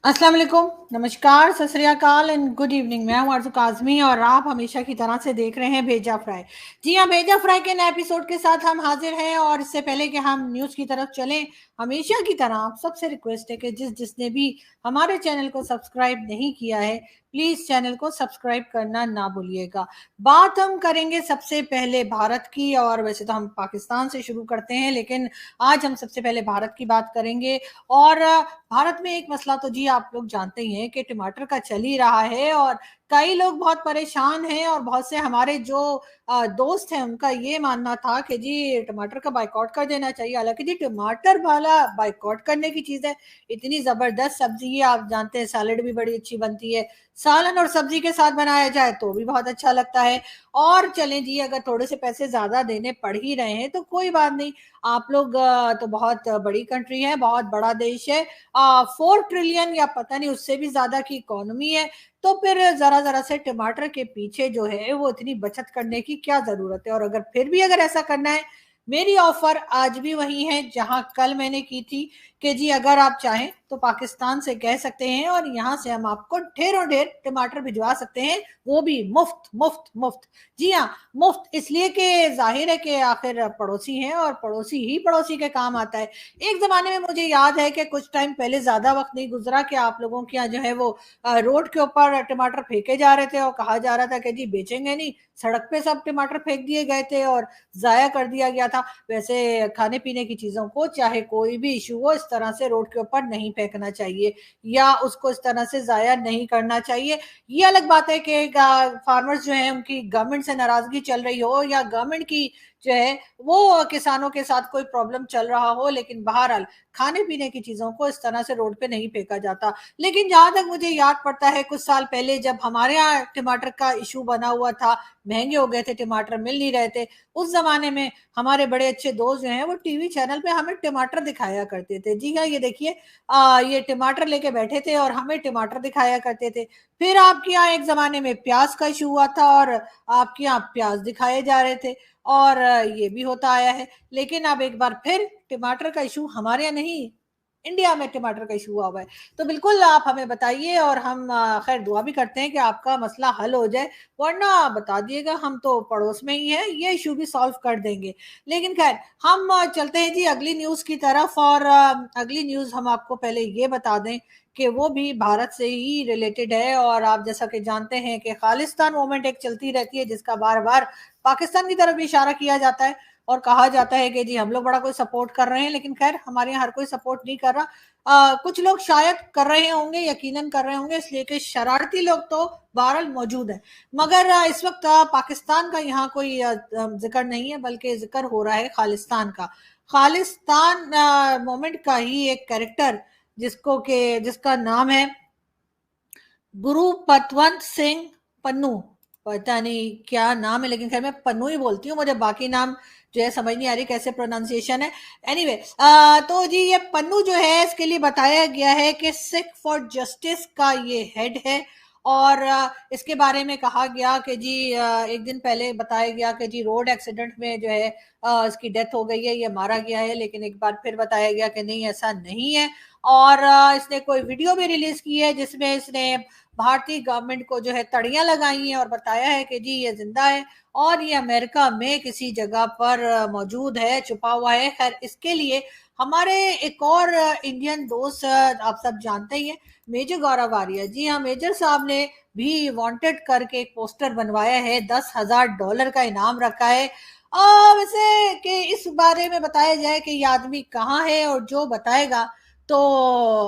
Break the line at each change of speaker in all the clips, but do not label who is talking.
अस्सलाम वालेकुम, नमस्कार, सत श्री अकाल एंड गुड इवनिंग। मैं हूं आरज़ू काज़मी और आप हमेशा की तरह से देख रहे हैं भेजा फ्राई। जी हाँ, भेजा फ्राई के नए एपिसोड के साथ हम हाजिर हैं और इससे पहले कि हम न्यूज़ की तरफ चलें, हमेशा की तरह आप सबसे रिक्वेस्ट है कि जिसने भी हमारे चैनल को सब्सक्राइब नहीं किया है, प्लीज़ चैनल को सब्सक्राइब करना ना भूलिएगा। बात हम करेंगे सबसे पहले भारत की, और वैसे तो हम पाकिस्तान से शुरू करते हैं, लेकिन आज हम सबसे पहले भारत की बात करेंगे। और भारत में एक मसला तो जी आप लोग जानते ही हैं कि टमाटर का चल ही रहा है, और कई लोग बहुत परेशान हैं, और बहुत से हमारे जो दोस्त हैं उनका ये मानना था कि जी टमाटर का बाइकआउट कर देना चाहिए। हालांकि जी टमाटर वाला बाइकआउट करने की चीज़ है, इतनी ज़बरदस्त सब्जी है, आप जानते हैं सैलेड भी बड़ी अच्छी बनती है, सालन और सब्जी के साथ बनाया जाए तो भी बहुत अच्छा लगता है। और चलें जी, अगर थोड़े से पैसे ज़्यादा देने पड़ ही रहे हैं तो कोई बात नहीं, आप लोग तो बहुत बड़ी कंट्री है, बहुत बड़ा देश है, 4 ट्रिलियन या पता नहीं उससे भी ज्यादा की इकोनॉमी है, तो फिर जरा जरा से टमाटर के पीछे जो है वो इतनी बचत करने की क्या जरूरत है। और अगर फिर भी अगर ऐसा करना है, मेरी ऑफर आज भी वही है जहां कल मैंने की थी कि जी अगर आप चाहें तो पाकिस्तान से कह सकते हैं और यहां से हम आपको ढेरों ढेर टमाटर भिजवा सकते हैं, वो भी मुफ्त मुफ्त मुफ्त। जी हाँ, मुफ्त इसलिए कि जाहिर है कि आखिर पड़ोसी हैं और पड़ोसी ही पड़ोसी के काम आता है। एक ज़माने में मुझे याद है कि कुछ टाइम पहले ज़्यादा वक़्त नहीं गुज़रा कि आप लोगों के यहाँ जो है वो रोड के ऊपर टमाटर फेंके जा रहे थे और कहा जा रहा था कि जी बेचेंगे नहीं, सड़क पे सब टमाटर फेंक दिए गए थे और ज़ाया कर दिया गया था। वैसे खाने-पीने की चीज़ों को चाहे कोई भी इश्यू हो, इस तरह से रोड के ऊपर नहीं फेंकना चाहिए या उसको इस तरह से ज़ाया नहीं करना चाहिए। ये अलग बात है कि फार्मर्स जो हैं उनकी गवर्नमेंट से नाराज़गी चल रही हो या गवर्नमेंट की जो है वो किसानों के साथ कोई प्रॉब्लम चल रहा हो, लेकिन बहरहाल खाने पीने की चीजों को इस तरह से रोड पे नहीं फेंका जाता। लेकिन जहां तक मुझे याद पड़ता है, कुछ साल पहले जब हमारे यहाँ टमाटर का इशू बना हुआ था, महंगे हो गए थे टमाटर, मिल नहीं रहे थे, उस जमाने में हमारे बड़े अच्छे दोस्त जो हैं वो टीवी चैनल पे हमें टमाटर दिखाया करते थे। जी हाँ, ये देखिए, ये टमाटर लेके बैठे थे और हमें टमाटर दिखाया करते थे। फिर आपके यहाँ एक जमाने में प्याज का इशू हुआ था और आपके यहाँ प्याज दिखाए जा रहे थे, और ये भी होता आया है। लेकिन अब एक बार फिर टमाटर का इशू हमारे यहाँ नहीं, इंडिया में टमाटर का इशू हुआ है। तो बिल्कुल आप हमें बताइए, और हम खैर दुआ भी करते हैं कि आपका मसला हल हो जाए, वरना बता दिएगा, हम तो पड़ोस में ही हैं, ये इशू भी सॉल्व कर देंगे। लेकिन खैर हम चलते हैं जी अगली न्यूज़ की तरफ, और अगली न्यूज़ हम आपको पहले ये बता दें कि वो भी भारत से ही रिलेटेड है। और आप जैसा कि जानते हैं कि खालिस्तान मूवमेंट एक चलती रहती है जिसका बार बार पाकिस्तान की तरफ भी इशारा किया जाता है और कहा जाता है कि जी हम लोग बड़ा कोई सपोर्ट कर रहे हैं, लेकिन खैर हमारे यहाँ हर कोई सपोर्ट नहीं कर रहा। कुछ लोग शायद कर रहे होंगे, यकीनन कर रहे होंगे, इसलिए कि शरारती लोग तो बहरहाल मौजूद है। मगर इस वक्त पाकिस्तान का यहाँ कोई जिक्र नहीं है, बल्कि जिक्र हो रहा है खालिस्तान का। खालिस्तान मूवमेंट का ही एक कैरेक्टर जिसको के जिसका नाम है गुरु पतवंत सिंह पन्नू, पता नहीं क्या नाम है, लेकिन खैर मैं पन्नू ही बोलती हूँ, मुझे बाकी नाम जो है समझ नहीं आ रही कैसे प्रोनाउंसिएशन है। एनीवे तो जी ये पन्नू जो है इसके लिए बताया गया है कि सिख फॉर जस्टिस का ये हेड है। और इसके बारे में कहा गया कि जी एक दिन पहले बताया गया कि जी रोड एक्सीडेंट में जो है इसकी डेथ हो गई है, ये मारा गया है, लेकिन एक बार फिर बताया गया कि नहीं ऐसा नहीं है। और इसने कोई वीडियो भी रिलीज की है जिसमें इसने भारतीय गवर्नमेंट को जो है तड़ियां लगाई हैं और बताया है कि जी ये जिंदा है और ये अमेरिका में किसी जगह पर मौजूद है, छुपा हुआ है। खैर इसके लिए हमारे एक और इंडियन दोस्त आप सब जानते ही हैं, मेजर गौरव आर्य। जी हाँ, मेजर साहब ने भी वांटेड करके एक पोस्टर बनवाया है, $10,000 का इनाम रखा है। वैसे कि इस बारे में बताया जाए कि ये आदमी कहाँ है, और जो बताएगा तो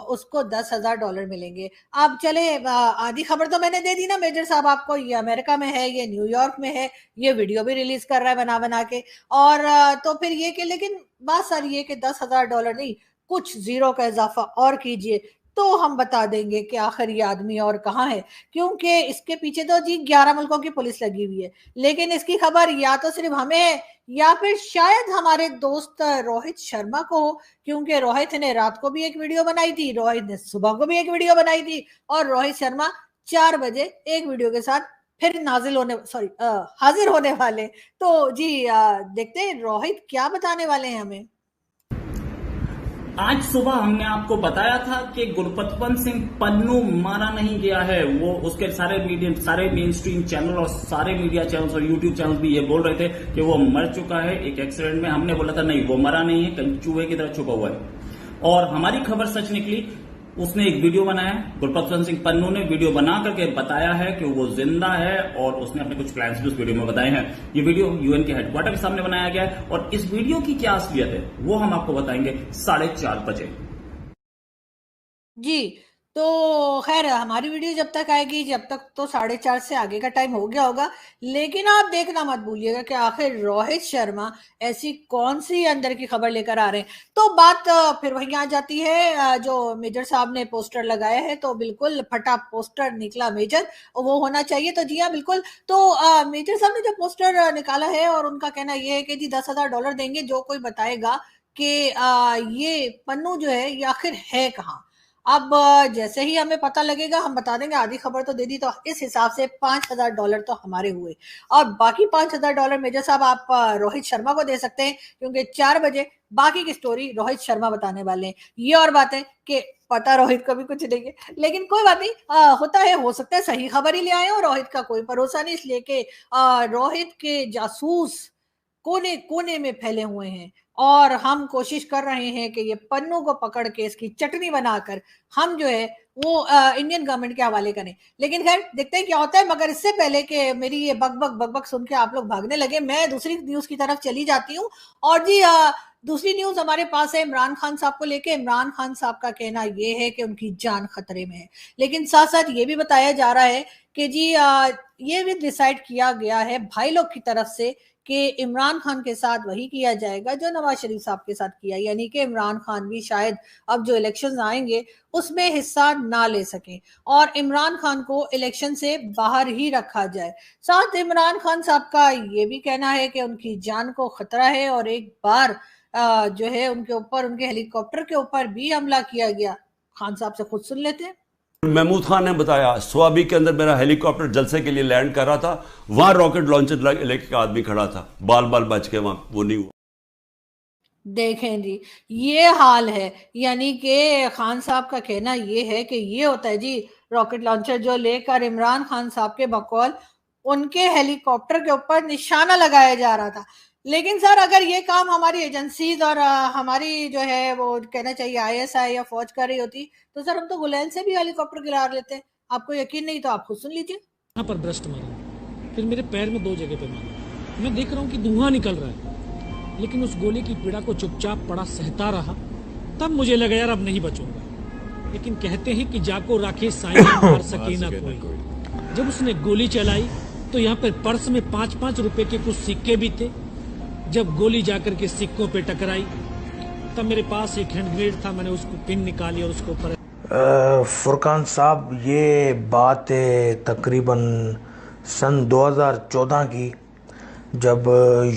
उसको $10,000 मिलेंगे। अब चले आधी खबर तो मैंने दे दी ना मेजर साहब आपको, ये अमेरिका में है, ये न्यूयॉर्क में है, ये वीडियो भी रिलीज कर रहा है बना बना के। और तो फिर ये कि लेकिन बात सारी ये कि $10,000 नहीं, कुछ जीरो का इजाफा और कीजिए तो हम बता देंगे कि आखिर ये आदमी और कहाँ है। क्योंकि इसके पीछे तो जी 11 मुल्कों की पुलिस लगी हुई है, लेकिन इसकी खबर या तो सिर्फ हमें है या फिर शायद हमारे दोस्त रोहित शर्मा को हो, क्योंकि रोहित ने रात को भी एक वीडियो बनाई थी, रोहित ने सुबह को भी एक वीडियो बनाई थी, और रोहित शर्मा 4 बजे एक वीडियो के साथ फिर नाजिल होने सॉरी हाजिर होने वाले। तो जी देखते हैं रोहित क्या बताने वाले हैं हमें।
आज सुबह हमने आपको बताया था कि गुरपतवंत सिंह पन्नू मारा नहीं गया है। वो उसके सारे मेन स्ट्रीम चैनल और सारे मीडिया चैनल्स और यूट्यूब चैनल भी ये बोल रहे थे कि वो मर चुका है एक एक्सीडेंट में। हमने बोला था नहीं, वो मरा नहीं है, कहीं चूहे की तरह छुपा हुआ है। और हमारी खबर सच निकली। उसने एक वीडियो बनाया, गुरपतवंत सिंह पन्नू ने वीडियो बना करके बताया है कि वो जिंदा है और उसने अपने कुछ प्लान्स भी उस वीडियो में बताए हैं। ये वीडियो यूएन के हेडक्वार्टर के सामने बनाया गया है और इस वीडियो की क्या असलियत है वो हम आपको बताएंगे 4:30 बजे।
जी, तो खैर हमारी वीडियो जब तक आएगी, जब तक तो 4:30 से आगे का टाइम हो गया होगा। लेकिन आप देखना मत भूलिएगा कि आखिर रोहित शर्मा ऐसी कौन सी अंदर की खबर लेकर आ रहे हैं। तो बात फिर वहीं आ जाती है, जो मेजर साहब ने पोस्टर लगाया है तो बिल्कुल फटा पोस्टर निकला मेजर, और वो होना चाहिए। तो जी हाँ, बिल्कुल। तो मेजर साहब ने जो पोस्टर निकाला है और उनका कहना ये है कि जी $10,000 देंगे जो कोई बताएगा कि ये पन्नू जो है ये आखिर है कहाँ। अब जैसे ही हमें पता लगेगा हम बता देंगे। आधी खबर तो दे दी, तो इस हिसाब से $5,000 तो हमारे हुए और बाकी $5,000 मेजर साहब आप रोहित शर्मा को दे सकते हैं, क्योंकि 4 बजे बाकी की स्टोरी रोहित शर्मा बताने वाले हैं। ये और बात है कि पता रोहित को भी कुछ नहीं है, लेकिन कोई बात नहीं। होता है, हो सकता है सही खबर ही ले आए और रोहित का कोई भरोसा नहीं, इसलिए कि रोहित के जासूस कोने कोने में फैले हुए हैं और हम कोशिश कर रहे हैं कि ये पन्नू को पकड़ के इसकी चटनी बनाकर हम जो है वो इंडियन गवर्नमेंट के हवाले करें। लेकिन खैर देखते हैं क्या होता है। मगर इससे पहले कि मेरी ये बक सुन के आप लोग भागने लगे, मैं दूसरी न्यूज की तरफ चली जाती हूँ। और जी दूसरी न्यूज हमारे पास है इमरान खान साहब को लेके। इमरान खान साहब का कहना ये है कि उनकी जान खतरे में है, लेकिन साथ साथ ये भी बताया जा रहा है कि जी ये भी डिसाइड किया गया है भाई लोग की तरफ से कि इमरान खान के साथ वही किया जाएगा जो नवाज शरीफ साहब के साथ किया, यानी कि इमरान खान भी शायद अब जो इलेक्शंस आएंगे उसमें हिस्सा ना ले सके और इमरान खान को इलेक्शन से बाहर ही रखा जाए। साथ इमरान खान साहब का ये भी कहना है कि उनकी जान को खतरा है और एक बार जो है उनके ऊपर, उनके हेलीकॉप्टर के ऊपर भी हमला किया गया। खान साहब से खुद सुन लेते हैं।
महमूद खान ने बताया स्वाबी के अंदर मेरा हेलीकॉप्टर जलसे के लिए लैंड कर रहा था, वहां रॉकेट लॉन्चर लेके आदमी खड़ा था, बाल बच के वहां वो नहीं हुआ।
देखें जी, ये हाल है। यानी कि खान साहब का कहना ये है कि ये होता है जी, रॉकेट लॉन्चर जो लेकर इमरान खान साहब के बकौल उनके हेलीकॉप्टर के ऊपर निशाना लगाया जा रहा था। लेकिन सर अगर ये काम हमारी एजेंसीज और हमारी जो है वो कहना चाहिए आईएसआई या फौज कर रही होती तो सर हम तो गुलेल से भी हेलीकॉप्टर गिरा लेते। आपको यकीन नहीं तो आप खुद सुन लीजिए।
यहाँ पर ब्रस्ट मारा, फिर मेरे पैर में 2 जगह पे मारा। मैं देख रहा हूँ कि धुआं निकल रहा है, लेकिन उस गोली की पीड़ा को चुपचाप पड़ा सहता रहा। तब मुझे लगा यार अब नहीं बचूंगा। लेकिन कहते हैं कि जाको राखे साईं मार सके ना कोई। जब उसने गोली चलाई तो यहाँ पर पर्स में 5-5 रुपए के कुछ सिक्के भी थे। जब गोली जाकर के सिक्कों पे टकराई तब मेरे पास एक हैंड ग्रेनेड था, मैंने उसको पिन निकाली और उसको ऊपर।
फुरकान साहब, ये बात है तकरीबन सन 2014 की, जब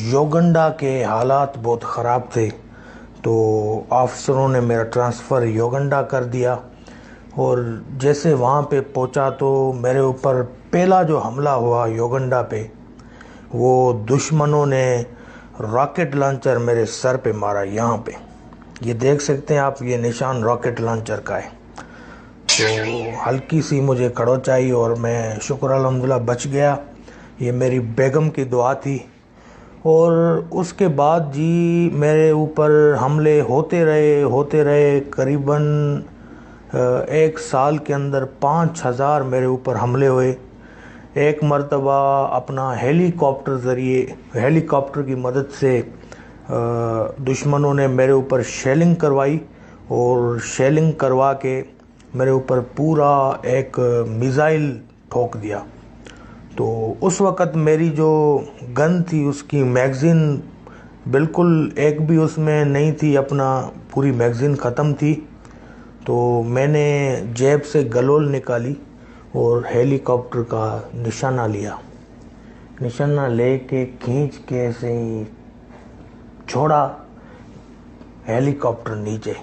योगंडा के हालात बहुत ख़राब थे तो अफसरों ने मेरा ट्रांसफ़र योगंडा कर दिया। और जैसे वहाँ पे पहुँचा तो मेरे ऊपर पहला जो हमला हुआ योगंडा पे, वो दुश्मनों ने रॉकेट लॉन्चर मेरे सर पे मारा। यहाँ पे ये देख सकते हैं आप, ये निशान रॉकेट लॉन्चर का है। तो हल्की सी मुझे खड़ोच आई और मैं शुक्र अल्हम्दुलिल्लाह बच गया। ये मेरी बेगम की दुआ थी। और उसके बाद जी मेरे ऊपर हमले होते रहे करीबन 1 साल के अंदर 5000 मेरे ऊपर हमले हुए। एक मर्तबा अपना हेलीकॉप्टर की मदद से दुश्मनों ने मेरे ऊपर शेलिंग करवाई और शेलिंग करवा के मेरे ऊपर पूरा एक मिसाइल ठोक दिया। तो उस वक़्त मेरी जो गन थी उसकी मैगज़ीन बिल्कुल एक भी उसमें नहीं थी, अपना पूरी मैगज़ीन ख़त्म थी। तो मैंने जेब से गलोल निकाली और हेलीकॉप्टर का निशाना लिया। निशाना लेके खींच के ऐसे ही छोड़ा हेलीकॉप्टर नीचे।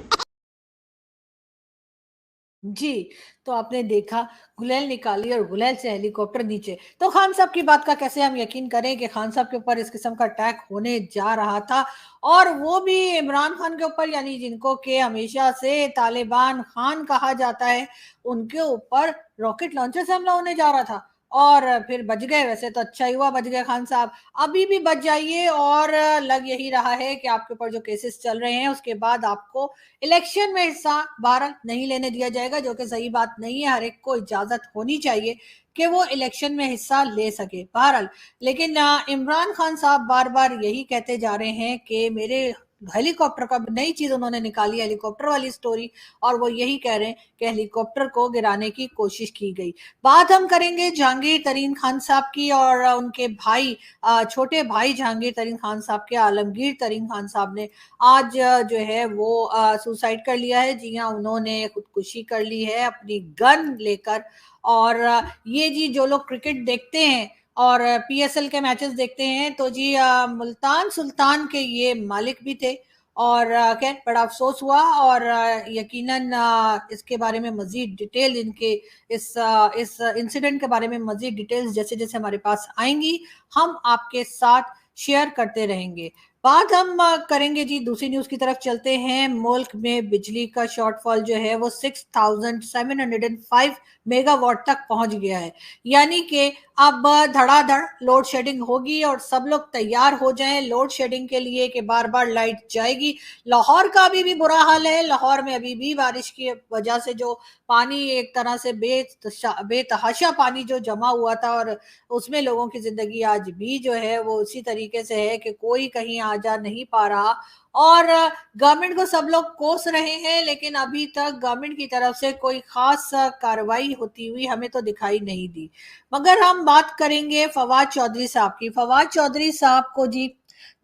जी, तो आपने देखा गुलेल निकाली और गुलेल से हेलीकॉप्टर नीचे। तो खान साहब की बात का कैसे हम यकीन करें कि खान साहब के ऊपर इस किस्म का अटैक होने जा रहा था और वो भी इमरान खान के ऊपर, यानी जिनको के हमेशा से तालिबान खान कहा जाता है, उनके ऊपर रॉकेट लॉन्चर से हमला होने जा रहा था और फिर बच गए। वैसे तो अच्छा ही हुआ बच गए खान साहब, अभी भी बच जाइए और लग यही रहा है कि आपके ऊपर जो केसेस चल रहे हैं उसके बाद आपको इलेक्शन में हिस्सा बहरहाल नहीं लेने दिया जाएगा, जो कि सही बात नहीं है। हर एक को इजाजत होनी चाहिए कि वो इलेक्शन में हिस्सा ले सके बहरहाल। लेकिन इमरान खान साहब बार बार यही कहते जा रहे हैं कि मेरे हेलीकॉप्टर का, नई चीज उन्होंने निकाली हेलीकॉप्टर वाली स्टोरी, और वो यही कह रहे हैं कि हेलीकॉप्टर को गिराने की कोशिश की गई। बात हम करेंगे जहांगीर तरीन खान साहब की और उनके भाई, छोटे भाई जहांगीर तरीन खान साहब के, आलमगीर तरीन खान साहब ने आज जो है वो सुसाइड कर लिया है। जी हाँ, उन्होंने खुदकुशी कर ली है अपनी गन लेकर। और ये जी जो लोग क्रिकेट देखते हैं और पीएसएल के मैचेस देखते हैं, तो जी मुल्तान सुल्तान के ये मालिक भी थे। और खैर बड़ा अफसोस हुआ और यकीनन इसके बारे में मजीद डिटेल, इनके इस इंसिडेंट के बारे में मजीद डिटेल्स जैसे जैसे हमारे पास आएंगी हम आपके साथ शेयर करते रहेंगे। बात हम करेंगे जी, दूसरी न्यूज की तरफ चलते हैं। मुल्क में बिजली का शॉर्टफॉल जो है वो 6705 मेगावाट तक पहुंच गया है। यानी कि अब धड़ाधड़ लोड शेडिंग होगी और सब लोग तैयार हो जाएं लोड शेडिंग के लिए कि बार बार लाइट जाएगी। लाहौर का अभी भी बुरा हाल है। लाहौर में अभी भी बारिश की वजह से जो पानी, एक तरह से बेतहाशा पानी जो जमा हुआ था, और उसमें लोगों की जिंदगी आज भी जो है वो उसी तरीके से है कि कोई कहीं आ जा नहीं पा रहा। और गवर्नमेंट को सब लोग कोस रहे हैं, लेकिन अभी तक गवर्नमेंट की तरफ से कोई खास कार्रवाई होती हुई हमें तो दिखाई नहीं दी। मगर हम बात करेंगे फवाद चौधरी साहब की। फवाद चौधरी साहब को जी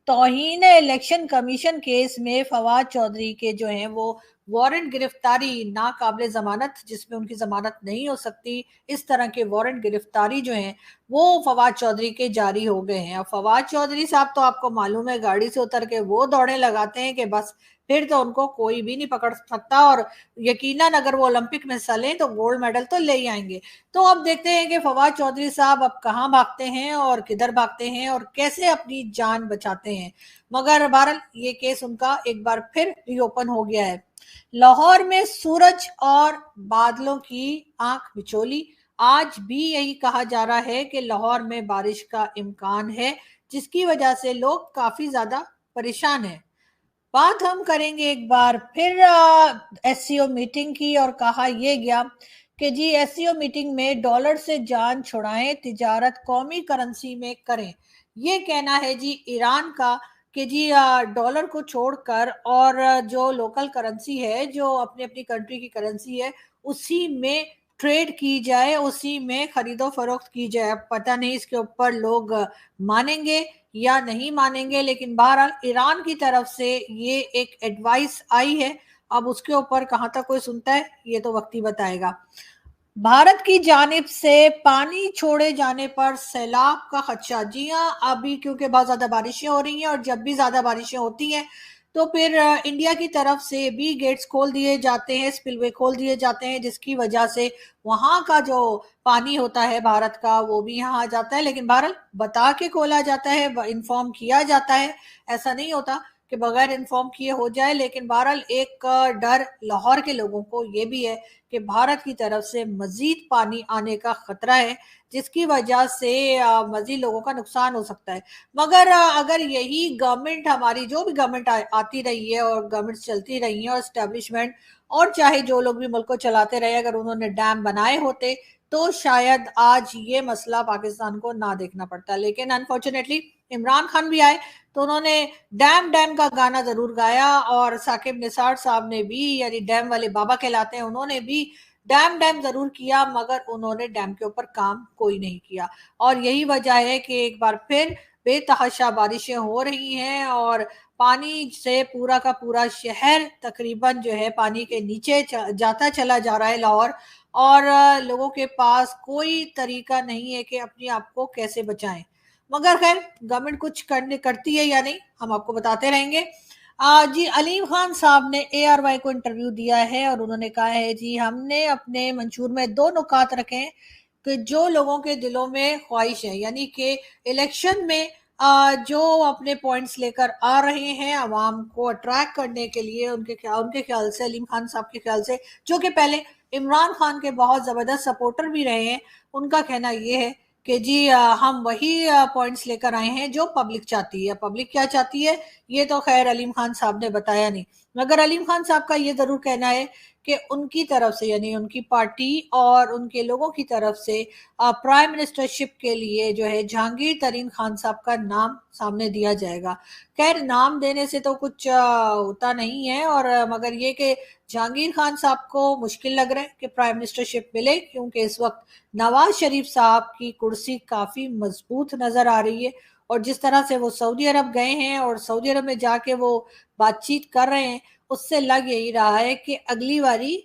तौहीन इलेक्शन कमीशन केस में फवाद चौधरी के जो हैं वो वारंट गिरफ्तारी नाकाबिल जमानत, जिसमें उनकी जमानत नहीं हो सकती, इस तरह के वारंट गिरफ्तारी जो हैं वो फवाद चौधरी के जारी हो गए हैं। अब फवाद चौधरी साहब तो आपको मालूम है गाड़ी से उतर के वो दौड़े लगाते हैं कि बस फिर तो उनको कोई भी नहीं पकड़ सकता, और यकीनन अगर वो ओलंपिक में हिस्सा लें तो गोल्ड मेडल तो ले ही आएंगे। तो अब देखते हैं कि फवाद चौधरी साहब अब कहाँ भागते हैं और किधर भागते हैं और कैसे अपनी जान बचाते हैं। मगर बहरहाल ये केस उनका एक बार फिर रीओपन हो गया है। लाहौर में सूरज और बादलों की आंख मिचोली। आज भी यही कहा जा रहा है कि लाहौर में बारिश का इम्कान है, जिसकी वजह से लोग काफी ज्यादा परेशान हैं। बात हम करेंगे एक बार फिर एससीओ मीटिंग की, और कहा यह गया कि जी एससीओ मीटिंग में डॉलर से जान छुड़ाएं, तिजारत कौमी करेंसी में करें। ये कहना है जी ईरान का कि जी डॉलर को छोड़कर और जो लोकल करेंसी है, जो अपनी अपनी कंट्री की करेंसी है, उसी में ट्रेड की जाए, उसी में खरीदो फरोख्त की जाए। अब पता नहीं इसके ऊपर लोग मानेंगे या नहीं मानेंगे, लेकिन बहरहाल ईरान की तरफ से ये एक एडवाइस आई है। अब उसके ऊपर कहाँ तक कोई सुनता है ये तो वक्त ही बताएगा। भारत की जानिब से पानी छोड़े जाने पर सैलाब का खदशा। जी हाँ, अभी क्योंकि बहुत ज्यादा बारिशें हो रही हैं और जब भी ज्यादा बारिशें होती हैं तो फिर इंडिया की तरफ से भी गेट्स खोल दिए जाते हैं, स्पिलवे खोल दिए जाते हैं, जिसकी वजह से वहां का जो पानी होता है भारत का वो भी यहाँ आ जाता है। लेकिन बहरहाल बता के खोला जाता है, इन्फॉर्म किया जाता है, ऐसा नहीं होता कि बगैर इन्फॉर्म किए हो जाए। लेकिन बहरहाल एक डर लाहौर के लोगों को ये भी है कि भारत की तरफ से मजीद पानी आने का खतरा है, जिसकी वजह से मजीद लोगों का नुकसान हो सकता है। मगर अगर यही गवर्नमेंट, हमारी जो भी गवर्नमेंट आती रही है और गवर्नमेंट चलती रही है और स्टैब्लिशमेंट, और चाहे जो लोग भी मुल्क को चलाते रहे, अगर उन्होंने डैम बनाए होते तो शायद आज ये मसला पाकिस्तान को ना देखना पड़ता। लेकिन अनफॉर्चुनेटली इमरान खान भी आए तो उन्होंने डैम डैम का गाना जरूर गाया, और साकिब निसार साहब ने भी, यानी डैम वाले बाबा कहलाते हैं, उन्होंने भी डैम डैम जरूर किया, मगर उन्होंने डैम के ऊपर काम कोई नहीं किया। और यही वजह है कि एक बार फिर बेतहाशा बारिशें हो रही हैं और पानी से पूरा का पूरा शहर तकरीबन जो है पानी के नीचे जाता चला जा रहा है लाहौर। और लोगों के पास कोई तरीका नहीं है कि अपने आप को कैसे बचाएं। मगर खैर गवर्नमेंट कुछ करती है या नहीं हम आपको बताते रहेंगे। जी अलीम खान साहब ने ARY को इंटरव्यू दिया है और उन्होंने कहा है जी हमने अपने मंशूर में 2 नुकात रखे हैं कि जो लोगों के दिलों में ख्वाहिश है, यानी कि इलेक्शन में जो अपने पॉइंट्स लेकर आ रहे हैं आवाम को अट्रैक्ट करने के लिए, उनके ख्याल से, अलीम खान साहब के ख्याल से, जो कि पहले इमरान खान के बहुत ज़बरदस्त सपोर्टर भी रहे हैं, उनका कहना ये है कि जी हम वही पॉइंट्स लेकर आए हैं जो पब्लिक चाहती है। पब्लिक क्या चाहती है ये तो खैर अलीम खान साहब ने बताया नहीं, मगर अलीम खान साहब का ये जरूर कहना है कि उनकी तरफ से, यानी उनकी पार्टी और उनके लोगों की तरफ से प्राइम मिनिस्टरशिप के लिए जो है जहांगीर तरीन खान साहब का नाम सामने दिया जाएगा। खैर नाम देने से तो कुछ होता नहीं है, और मगर ये कि जहांगीर खान साहब को मुश्किल लग रहा है कि प्राइम मिनिस्टरशिप मिले, क्योंकि इस वक्त नवाज शरीफ साहब की कुर्सी काफी मजबूत नजर आ रही है, और जिस तरह से वो सऊदी अरब गए हैं और सऊदी अरब में जाके वो बातचीत कर रहे हैं, उससे लग यही रहा है कि अगली बारी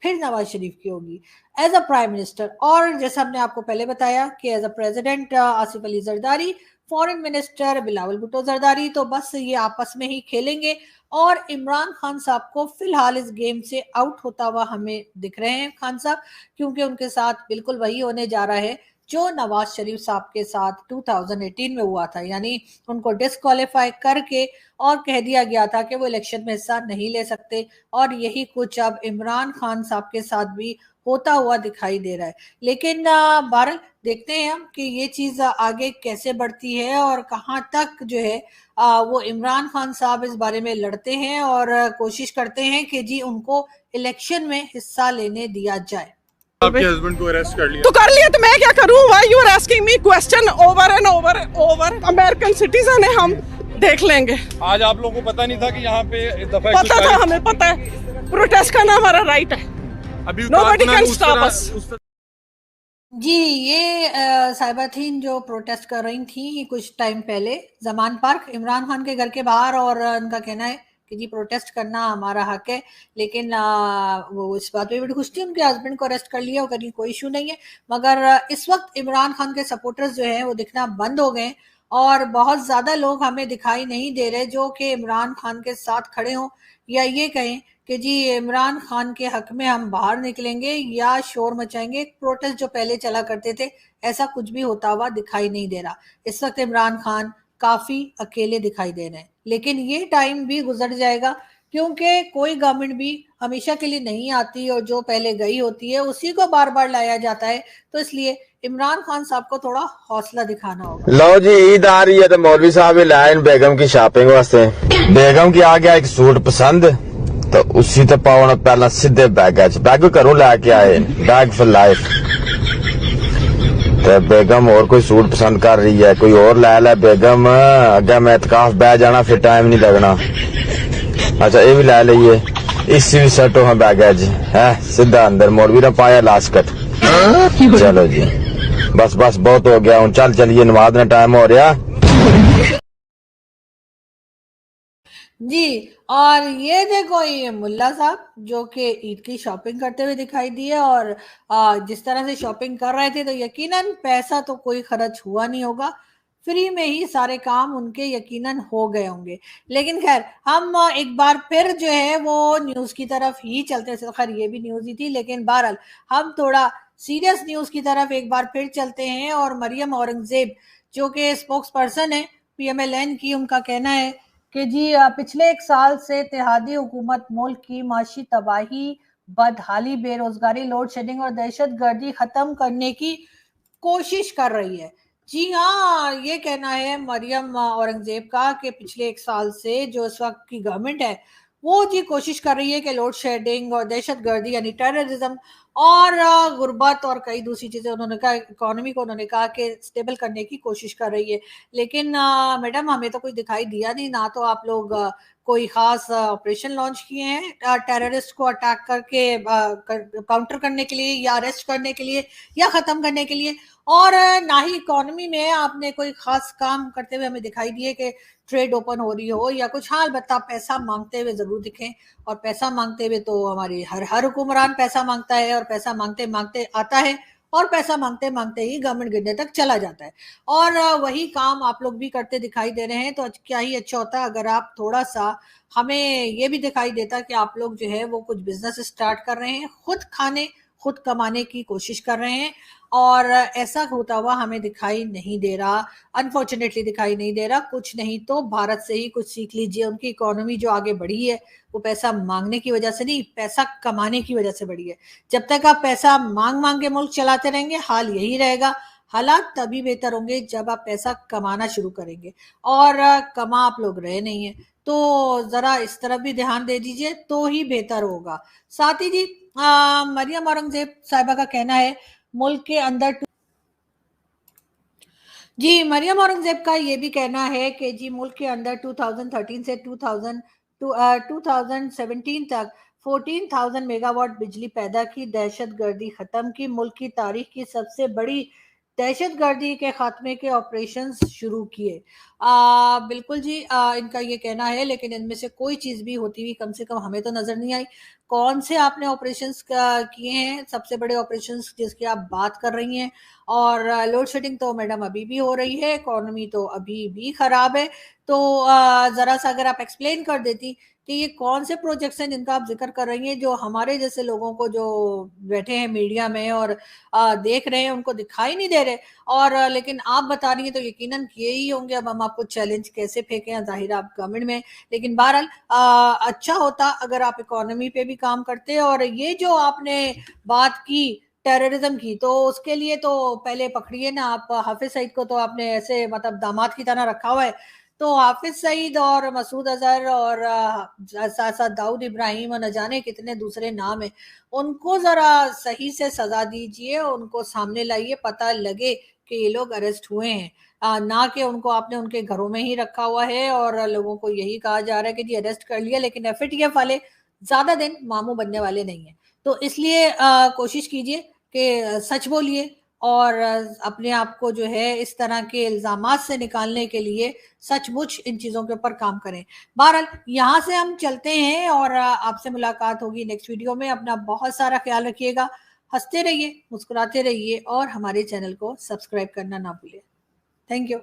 फिर नवाज शरीफ की होगी एज अ प्राइम मिनिस्टर। और जैसा हमने आपको पहले बताया कि as a president Asif Ali Zardari, foreign minister Bilawal Bhutto Zardari, तो बस ये आपस में ही खेलेंगे। और इमरान खान साहब को फिलहाल इस गेम से आउट होता हुआ हमें दिख रहे हैं खान साहब, क्योंकि उनके साथ बिल्कुल वही होने जा रहा है जो नवाज शरीफ साहब के साथ 2018 में हुआ था, यानी उनको डिस्क्वालीफाई करके और कह दिया गया था कि वो इलेक्शन में हिस्सा नहीं ले सकते, और यही कुछ अब इमरान खान साहब के साथ भी होता हुआ दिखाई दे रहा है। लेकिन बहरहाल देखते हैं हम कि ये चीज आगे कैसे बढ़ती है और कहाँ तक जो है वो इमरान खान साहब इस बारे में लड़ते हैं और कोशिश करते हैं कि जी उनको इलेक्शन में हिस्सा लेने दिया जाए।
आपके हस्बैंड को अरेस्ट कर लिया
तो कर लिया, तो मैं क्या करूं? Why you are asking me question over and over over? American citizen है हम, देख लेंगे।
आज आप लोगों को पता नहीं था कि यहाँ पे
पता था, हमें पता है, प्रोटेस्ट करना हमारा राइट है।
अभी
Nobody can stop us.
जी ये साहिबाथीन जो प्रोटेस्ट कर रही थी कुछ टाइम पहले जमान पार्क इमरान खान के घर के बाहर, और उनका कहना है कि जी प्रोटेस्ट करना हमारा हक है, लेकिन वो इस बात पे बड़ी खुश थी, उनके हस्बैंड को अरेस्ट कर लिया और कहीं कोई इशू नहीं है। मगर इस वक्त इमरान खान के सपोर्टर्स जो हैं वो दिखना बंद हो गए, और बहुत ज्यादा लोग हमें दिखाई नहीं दे रहे जो कि इमरान खान के साथ खड़े हों या ये कहें कि जी इमरान खान के हक में हम बाहर निकलेंगे या शोर मचाएंगे। प्रोटेस्ट जो पहले चला करते थे, ऐसा कुछ भी होता हुआ दिखाई नहीं दे रहा। इस वक्त इमरान खान काफी अकेले दिखाई दे रहे हैं, लेकिन ये टाइम भी गुजर जाएगा, क्योंकि कोई गवर्नमेंट भी हमेशा के लिए नहीं आती, और जो पहले गई होती है उसी को बार बार लाया जाता है। तो इसलिए इमरान खान साहब को थोड़ा हौसला दिखाना होगा।
लो जी ईद आ रही है तो मौलवी साहब भी लाए बेगम की शॉपिंग वास्ते। बेगम की आ गया एक सूट पसंद, तो उसी तो पाओ पहला सीधे बैग घरों लैके आए, बैग फॉर लाइफ। तो बेगम और कोई सूट पसंद कर रही है, कोई और ले बेगम, अगर मैं इतकाफ बह जाना फिर टाइम नहीं लगना। अच्छा ये भी ले लीजिए, इसी भी सेट हो बैगेज है, सीधा अंदर मौलवी ने पाया लास्कट। चलो जी बस बस बहुत हो गया, चल चलिए नमाज में टाइम हो रहा
जी। और ये देखो ये मुल्ला साहब जो कि ईद की शॉपिंग करते हुए दिखाई दिए, और जिस तरह से शॉपिंग कर रहे थे तो यकीनन पैसा तो कोई खर्च हुआ नहीं होगा, फ्री में ही सारे काम उनके यकीनन हो गए होंगे। लेकिन खैर हम एक बार फिर जो है वो न्यूज की तरफ ही चलते हैं। खैर ये भी न्यूज ही थी, लेकिन बहरहाल हम थोड़ा सीरियस न्यूज की तरफ एक बार फिर चलते हैं। और मरियम औरंगजेब जो कि स्पोक्स पर्सन है PMLN की, उनका कहना है कि जी पिछले 1 साल से इत्तेहादी हुकूमत मुल्क की माशी तबाही, बदहाली, बेरोजगारी, लोड शेडिंग और दहशत गर्दी खत्म करने की कोशिश कर रही है। जी हाँ, ये कहना है मरियम औरंगजेब का कि पिछले 1 साल से जो इस वक्त की गवर्नमेंट है वो जी कोशिश कर रही है कि लोड शेडिंग और दहशत गर्दी यानी टेररिज्म और गुर्बत और कई दूसरी चीजें, उन्होंने कहा इकोनॉमी को उन्होंने कहा कि स्टेबल करने की कोशिश कर रही है। लेकिन मैडम हमें तो कुछ दिखाई दिया नहीं, ना तो आप लोग कोई खास ऑपरेशन लॉन्च किए हैं टेररिस्ट को अटैक करके काउंटर करने के लिए या अरेस्ट करने के लिए या खत्म करने के लिए, और ना ही इकोनॉमी में आपने कोई खास काम करते हुए हमें दिखाई दिए कि ट्रेड ओपन हो रही हो या कुछ। हाँ अलबत्ता पैसा मांगते हुए जरूर दिखे, और पैसा मांगते हुए तो हमारे हर हुक्मरान पैसा मांगता है, और पैसा मांगते मांगते आता है, और पैसा मांगते मांगते ही गवर्नमेंट गिरने तक चला जाता है। और वही काम आप लोग भी करते दिखाई दे रहे हैं। तो क्या ही अच्छा होता अगर आप थोड़ा सा हमें ये भी दिखाई देता कि आप लोग जो है वो कुछ बिजनेस स्टार्ट कर रहे हैं, खुद कमाने की कोशिश कर रहे हैं, और ऐसा होता हुआ हमें दिखाई नहीं दे रहा, अनफॉर्चुनेटली दिखाई नहीं दे रहा। कुछ नहीं तो भारत से ही कुछ सीख लीजिए। उनकी इकोनॉमी जो आगे बढ़ी है वो पैसा मांगने की वजह से नहीं, पैसा कमाने की वजह से बढ़ी है। जब तक आप पैसा मांग मांग के मुल्क चलाते रहेंगे, हाल यही रहेगा। हालात तभी बेहतर होंगे जब आप पैसा कमाना शुरू करेंगे, और कमा आप लोग रहे नहीं है, तो जरा इस तरफ भी ध्यान दे दीजिए तो ही बेहतर होगा। साथ ही जी मरियम औरंगजेब साहिबा का कहना है मुल्क के अंदर जी मरियम औरंगजेब का ये भी कहना है कि जी मुल्क के अंदर 2013 से 2017 तक 14,000 मेगावाट बिजली पैदा की, दहशतगर्दी खत्म की, मुल्क की तारीख की सबसे बड़ी दहशतगर्दी के खात्मे के ऑपरेशंस शुरू किए। बिल्कुल जी, इनका ये कहना है, लेकिन इनमें से कोई चीज भी होती हुई कम से कम हमें तो नजर नहीं आई। कौन से आपने ऑपरेशंस किए हैं, सबसे बड़े ऑपरेशंस जिसकी आप बात कर रही हैं? और लोड शेडिंग तो मैडम अभी भी हो रही है, इकोनॉमी तो अभी भी खराब है। तो जरा सा अगर आप एक्सप्लेन कर देती कि ये कौन से प्रोजेक्ट्स हैं जिनका आप जिक्र कर रही हैं, जो हमारे जैसे लोगों को जो बैठे हैं मीडिया में और देख रहे हैं उनको दिखाई नहीं दे रहे, और लेकिन आप बता रही हैं तो यकीनन किए ही होंगे। अब हम आपको चैलेंज कैसे फेंकें, जाहिर है आप गवर्नमेंट में। लेकिन बहरहाल अच्छा होता अगर आप इकोनॉमी पे भी काम करते। और ये जो आपने बात की टेररिज्म की, तो उसके लिए तो पहले पकड़िए ना आप हाफिज सईद को। तो आपने ऐसे मतलब दामाद की तरह रखा हुआ है, तो हाफिज सईद और मसूद अजहर और साथ साथ दाऊद इब्राहिम और न जाने कितने दूसरे नाम है, उनको जरा सही से सजा दीजिए, उनको सामने लाइए, पता लगे कि ये लोग अरेस्ट हुए हैं, ना कि उनको आपने उनके घरों में ही रखा हुआ है और लोगों को यही कहा जा रहा है कि जी अरेस्ट कर लिया, लेकिन एफएटीएफ वाले ज्यादा दिन मामू बनने वाले नहीं है। तो इसलिए कोशिश कीजिए कि सच बोलिए, और अपने आप को जो है इस तरह के इल्जामात से निकालने के लिए सचमुच इन चीज़ों के ऊपर काम करें। बहरहाल यहाँ से हम चलते हैं और आपसे मुलाकात होगी नेक्स्ट वीडियो में। अपना बहुत सारा ख्याल रखिएगा, हंसते रहिए, मुस्कुराते रहिए, और हमारे चैनल को सब्सक्राइब करना ना भूलिए। Thank you.